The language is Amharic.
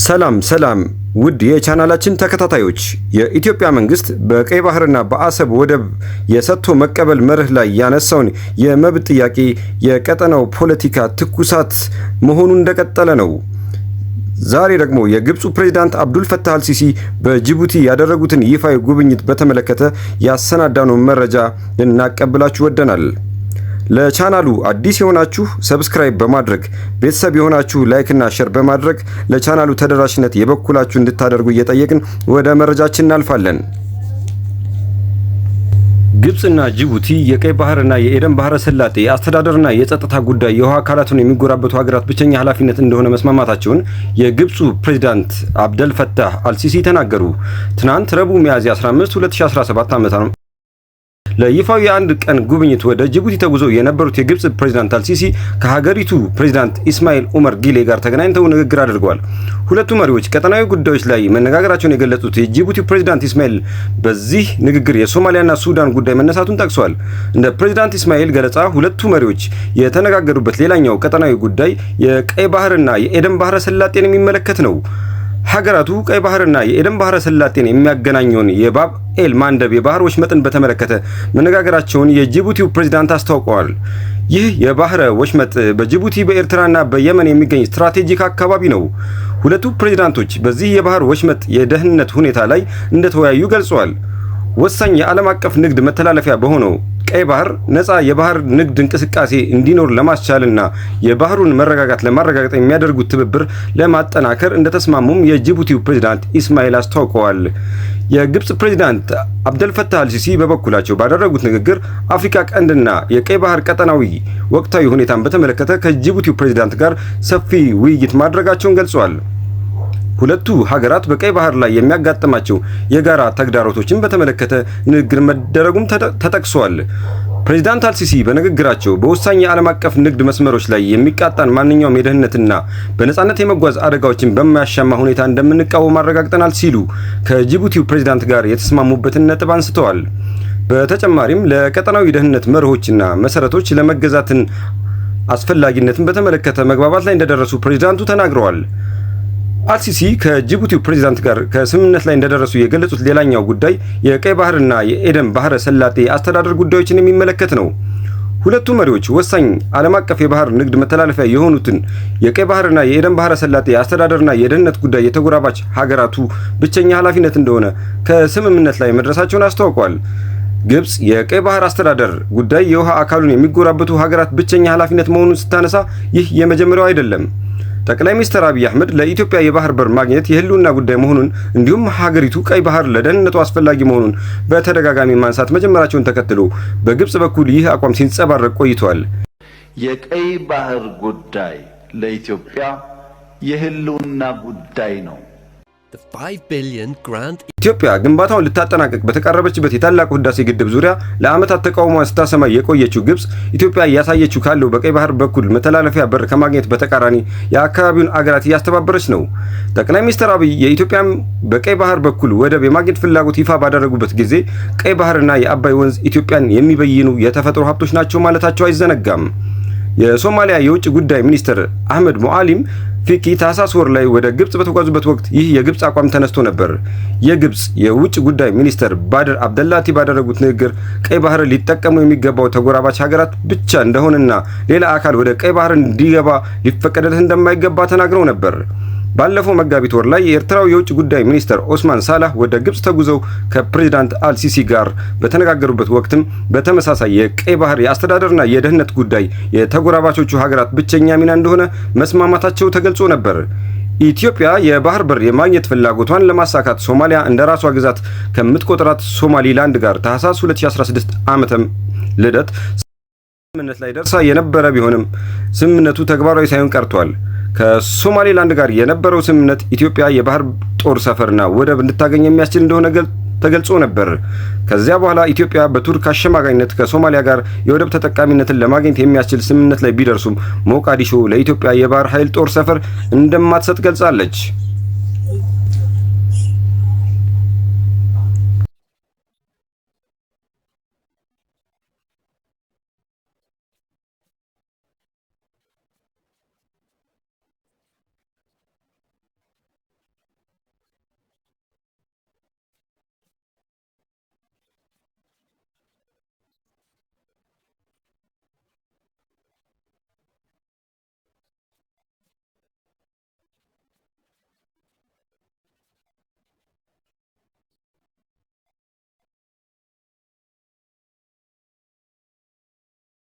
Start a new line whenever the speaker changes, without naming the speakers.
ሰላም ውድ የቻናላችን ተከታታዮች የኢትዮጵያ መንግስት በቀይ ባህርና በአሰብ ወደብ የሰጥቶ መቀበል መርህ ላይ ያነሳውን የመብት ጥያቄ የቀጠናው ፖለቲካ ትኩሳት መሆኑን እንደቀጠለ ነው። ዛሬ ደግሞ የግብፁ ፕሬዝዳንት አብዱል ፈታህ አልሲሲ በጅቡቲ ያደረጉትን ይፋዊ ጉብኝት በተመለከተ ያሰናዳነው መረጃ ልናቀብላችሁ ወደናል። ለቻናሉ አዲስ የሆናችሁ ሰብስክራይብ በማድረግ ቤተሰብ የሆናችሁ ላይክ እና ሼር በማድረግ ለቻናሉ ተደራሽነት የበኩላችሁ እንድታደርጉ እየጠየቅን ወደ መረጃችን እናልፋለን። ግብፅና ጅቡቲ የቀይ ባህርና የኤደን ባህረ ሰላጤ የአስተዳደርና የጸጥታ ጉዳይ የውሃ አካላቱን የሚጎራበቱ ሀገራት ብቸኛ ኃላፊነት እንደሆነ መስማማታቸውን የግብፁ ፕሬዝዳንት አብደል ፈታህ አልሲሲ ተናገሩ። ትናንት ረቡዕ ሚያዝያ 15 2017 ዓ.ም ለይፋዊ የአንድ ቀን ጉብኝት ወደ ጅቡቲ ተጉዘው የነበሩት የግብፅ ፕሬዝዳንት አልሲሲ ከሀገሪቱ ፕሬዝዳንት ኢስማኤል ኡመር ጊሌ ጋር ተገናኝተው ንግግር አድርገዋል። ሁለቱ መሪዎች ቀጠናዊ ጉዳዮች ላይ መነጋገራቸውን የገለጹት የጅቡቲው ፕሬዝዳንት ኢስማኤል በዚህ ንግግር የሶማሊያና ሱዳን ጉዳይ መነሳቱን ጠቅሰዋል። እንደ ፕሬዝዳንት ኢስማኤል ገለጻ ሁለቱ መሪዎች የተነጋገሩበት ሌላኛው ቀጠናዊ ጉዳይ የቀይ ባህርና የኤደን ባህረ ሰላጤን የሚመለከት ነው። ሀገራቱ ቀይ ባህርና የኤደን ባህረ ሰላጤን የሚያገናኘውን የባብ ኤል ማንደብ የባህር ወሽመጥን በተመለከተ መነጋገራቸውን የጅቡቲው ፕሬዝዳንት አስታውቀዋል። ይህ የባህረ ወሽመጥ በጅቡቲ በኤርትራና በየመን የሚገኝ ስትራቴጂክ አካባቢ ነው። ሁለቱ ፕሬዝዳንቶች በዚህ የባህር ወሽመጥ የደህንነት ሁኔታ ላይ እንደተወያዩ ገልጸዋል። ወሳኝ የዓለም አቀፍ ንግድ መተላለፊያ በሆነው ቀይ ባህር ነፃ የባህር ንግድ እንቅስቃሴ እንዲኖር ለማስቻልና የባህሩን መረጋጋት ለማረጋገጥ የሚያደርጉት ትብብር ለማጠናከር እንደተስማሙም የጅቡቲው ፕሬዝዳንት ኢስማኤል አስታውቀዋል። የግብፅ ፕሬዝዳንት አብደል ፈታህ አልሲሲ በበኩላቸው ባደረጉት ንግግር አፍሪካ ቀንድና የቀይ ባህር ቀጠናዊ ወቅታዊ ሁኔታን በተመለከተ ከጅቡቲው ፕሬዝዳንት ጋር ሰፊ ውይይት ማድረጋቸውን ገልጸዋል። ሁለቱ ሀገራት በቀይ ባህር ላይ የሚያጋጥማቸው የጋራ ተግዳሮቶችን በተመለከተ ንግግር መደረጉም ተጠቅሷል። ፕሬዝዳንት አልሲሲ በንግግራቸው በወሳኝ የዓለም አቀፍ ንግድ መስመሮች ላይ የሚቃጣን ማንኛውም የደህንነትና በነጻነት የመጓዝ አደጋዎችን በማያሻማ ሁኔታ እንደምንቃወም አረጋግጠናል ሲሉ ከጅቡቲው ፕሬዝዳንት ጋር የተስማሙበትን ነጥብ አንስተዋል። በተጨማሪም ለቀጠናዊ ደህንነት መርሆችና መሰረቶች ለመገዛትን አስፈላጊነትን በተመለከተ መግባባት ላይ እንደደረሱ ፕሬዝዳንቱ ተናግረዋል። አልሲሲ ከጅቡቲው ፕሬዝዳንት ጋር ከስምምነት ላይ እንደደረሱ የገለጹት ሌላኛው ጉዳይ የቀይ ባህርና የኤደን ባህረ ሰላጤ አስተዳደር ጉዳዮችን የሚመለከት ነው። ሁለቱ መሪዎች ወሳኝ ዓለም አቀፍ የባህር ንግድ መተላለፊያ የሆኑትን የቀይ ባህርና የኤደን ባህረ ሰላጤ አስተዳደርና የደህንነት ጉዳይ የተጎራባች ሀገራቱ ብቸኛ ኃላፊነት እንደሆነ ከስምምነት ላይ መድረሳቸውን አስታውቀዋል። ግብፅ የቀይ ባህር አስተዳደር ጉዳይ የውሃ አካሉን የሚጎራበቱ ሀገራት ብቸኛ ኃላፊነት መሆኑን ስታነሳ ይህ የመጀመሪያው አይደለም። ጠቅላይ ሚኒስትር አብይ አህመድ ለኢትዮጵያ የባህር በር ማግኘት የህልውና ጉዳይ መሆኑን እንዲሁም ሀገሪቱ ቀይ ባህር ለደህንነቱ አስፈላጊ መሆኑን በተደጋጋሚ ማንሳት መጀመራቸውን ተከትሎ በግብፅ በኩል ይህ አቋም ሲንጸባረቅ ቆይቷል።
የቀይ ባህር ጉዳይ ለኢትዮጵያ የህልውና ጉዳይ ነው።
ኢትዮጵያ ግንባታውን ልታጠናቀቅ በተቃረበችበት የታላቁ ህዳሴ ግድብ ዙሪያ ለዓመታት ተቃውሟን ስታሰማ የቆየችው ግብፅ ኢትዮጵያ እያሳየችው ካለው በቀይ ባህር በኩል መተላለፊያ በር ከማግኘት በተቃራኒ የአካባቢውን አገራት እያስተባበረች ነው። ጠቅላይ ሚኒስትር አብይ የኢትዮጵያ በቀይ ባህር በኩል ወደብ የማግኘት ፍላጎት ይፋ ባደረጉበት ጊዜ ቀይ ባህርና የአባይ ወንዝ ኢትዮጵያን የሚበይኑ የተፈጥሮ ሀብቶች ናቸው ማለታቸው አይዘነጋም። የሶማሊያ የውጭ ጉዳይ ሚኒስትር አህመድ ሞአሊም ፊቂ ታህሳስ ወር ላይ ወደ ግብፅ በተጓዙበት ወቅት ይህ የግብፅ አቋም ተነስቶ ነበር። የግብፅ የውጭ ጉዳይ ሚኒስትር ባድር አብደላቲ ባደረጉት ንግግር ቀይ ባህር ሊጠቀሙ የሚገባው ተጎራባች ሀገራት ብቻ እንደሆነና ሌላ አካል ወደ ቀይ ባህር እንዲገባ ሊፈቀድለት እንደማይገባ ተናግረው ነበር። ባለፈው መጋቢት ወር ላይ የኤርትራው የውጭ ጉዳይ ሚኒስትር ኦስማን ሳላህ ወደ ግብፅ ተጉዘው ከፕሬዝዳንት አልሲሲ ጋር በተነጋገሩበት ወቅትም በተመሳሳይ የቀይ ባህር የአስተዳደርና የደህንነት ጉዳይ የተጎራባቾቹ ሀገራት ብቸኛ ሚና እንደሆነ መስማማታቸው ተገልጾ ነበር። ኢትዮጵያ የባህር በር የማግኘት ፍላጎቷን ለማሳካት ሶማሊያ እንደ ራሷ ግዛት ከምትቆጥራት ሶማሊላንድ ጋር ታህሳስ 2016 ዓመተ ልደት ስምምነት ላይ ደርሳ የነበረ ቢሆንም ስምምነቱ ተግባራዊ ሳይሆን ቀርቷል። ከሶማሊላንድ ጋር የነበረው ስምምነት ኢትዮጵያ የባህር ጦር ሰፈርና ወደብ እንድታገኝ የሚያስችል እንደሆነ ተገልጾ ነበር። ከዚያ በኋላ ኢትዮጵያ በቱርክ አሸማጋይነት ከሶማሊያ ጋር የወደብ ተጠቃሚነትን ለማግኘት የሚያስችል ስምምነት ላይ ቢደርሱም ሞቃዲሾ ለኢትዮጵያ የባህር ኃይል ጦር ሰፈር እንደማትሰጥ ገልጻለች።